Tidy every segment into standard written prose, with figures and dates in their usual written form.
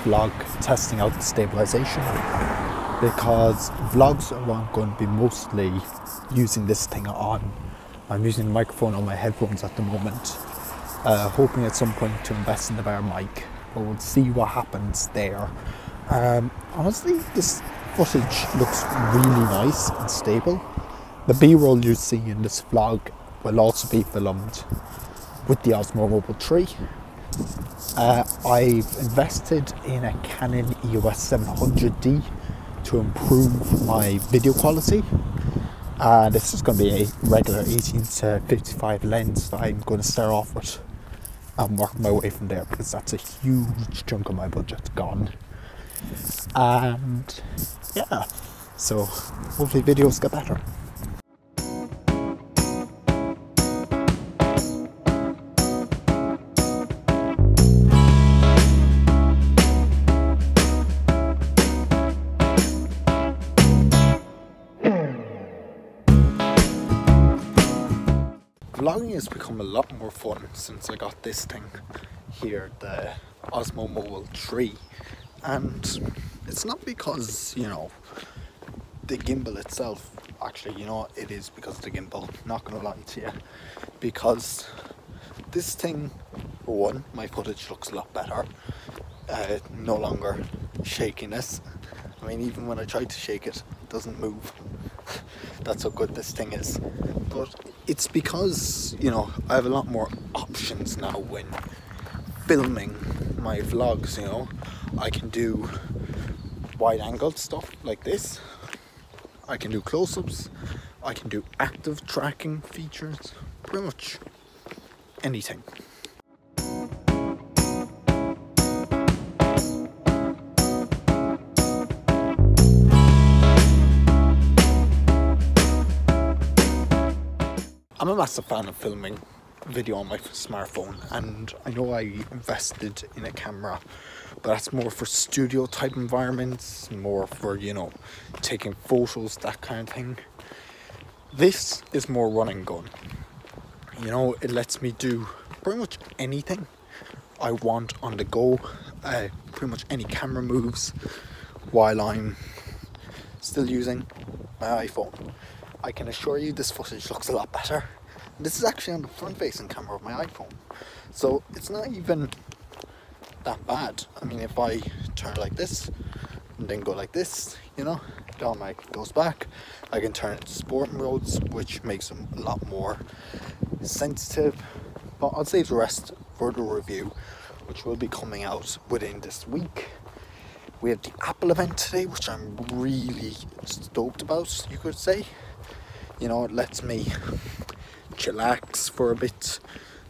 vlog testing out the stabilization, because vlogs are going to be mostly using this thing on. I'm using the microphone on my headphones at the moment, hoping at some point to invest in the better mic, but we'll see what happens there. Honestly, this footage looks really nice and stable. The B-roll you see in this vlog will also be filmed with the Osmo Mobile 3. I've invested in a Canon EOS 700D to improve my video quality. This is going to be a regular 18 to 55 lens that I'm going to start off with and work my way from there, because that's a huge chunk of my budget gone. And yeah, so hopefully videos get better. Vlogging has become a lot more fun since I got this thing here, the Osmo Mobile 3, and it's not because, you know, the gimbal itself. Actually, you know, it is because of the gimbal, not gonna lie to you, because this thing, for one, my footage looks a lot better, no longer shakiness. I mean, even when I try to shake it, it doesn't move. That's how good this thing is. But it's because, you know, I have a lot more options now when filming my vlogs. You know, I can do wide angle stuff like this, I can do close-ups, I can do active tracking features, pretty much anything. I'm a massive fan of filming video on my smartphone, and I know I invested in a camera, but that's more for studio type environments, more for, you know, taking photos, that kind of thing. This is more run and gun. You know, it lets me do pretty much anything I want on the go, pretty much any camera moves, while I'm still using my iPhone. I can assure you this footage looks a lot better. This is actually on the front facing camera of my iPhone, so it's not even that bad. I mean, if I turn like this and then go like this, you know, it automatically goes back. I can turn it to sport modes, which makes them a lot more sensitive, but I'll save the rest for the review, which will be coming out within this week. We have the Apple event today, which I'm really stoked about, you could say. You know, it lets me chillax for a bit,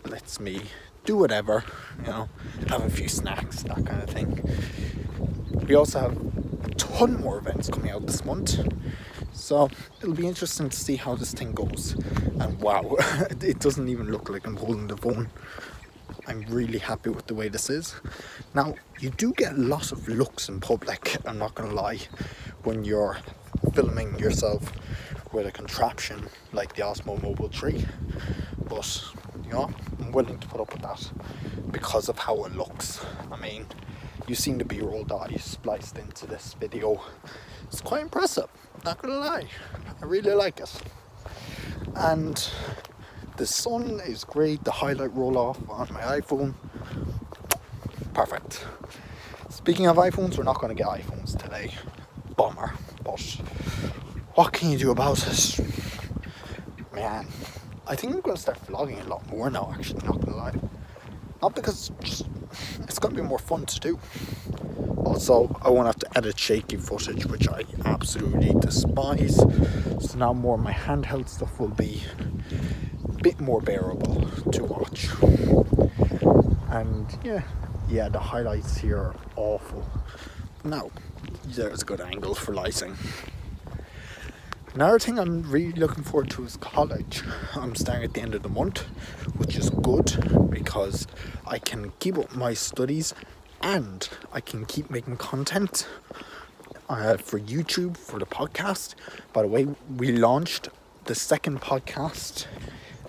lets me do whatever, you know, have a few snacks, that kind of thing. We also have a ton more events coming out this month, so it'll be interesting to see how this thing goes. And wow, it doesn't even look like I'm holding the phone. I'm really happy with the way this is. Now, you do get a lot of looks in public, I'm not gonna lie, when you're filming yourself with a contraption like the Osmo Mobile 3, but you know, I'm willing to put up with that because of how it looks. I mean, you've seen the B-roll that I spliced into this video. It's quite impressive, not gonna lie. I really like it. And the sun is great, the highlight roll off on my iPhone, perfect. Speaking of iPhones, we're not going to get iPhones today, bummer, but what can you do about it? Man, I think I'm going to start vlogging a lot more now, actually, not going to lie. Not because it's going to be more fun to do. Also, I won't have to edit shaky footage, which I absolutely despise. So now more of my handheld stuff will be a bit more bearable to watch. And yeah, the highlights here are awful. Now, there's a good angle for lighting. Another thing I'm really looking forward to is college. I'm starting at the end of the month, which is good because I can keep up my studies and I can keep making content for YouTube, for the podcast. By the way, we launched the second podcast,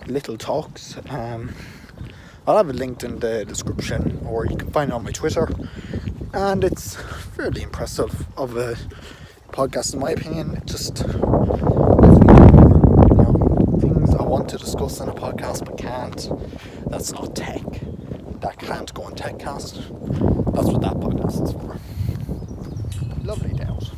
Little Talks. I'll have it linked in the description, or you can find it on my Twitter. and it's fairly impressive of a podcast in my opinion. It just lets me things I want to discuss in a podcast but can't. That's not tech. That can't go on TechCast. That's what that podcast is for. Lovely day out.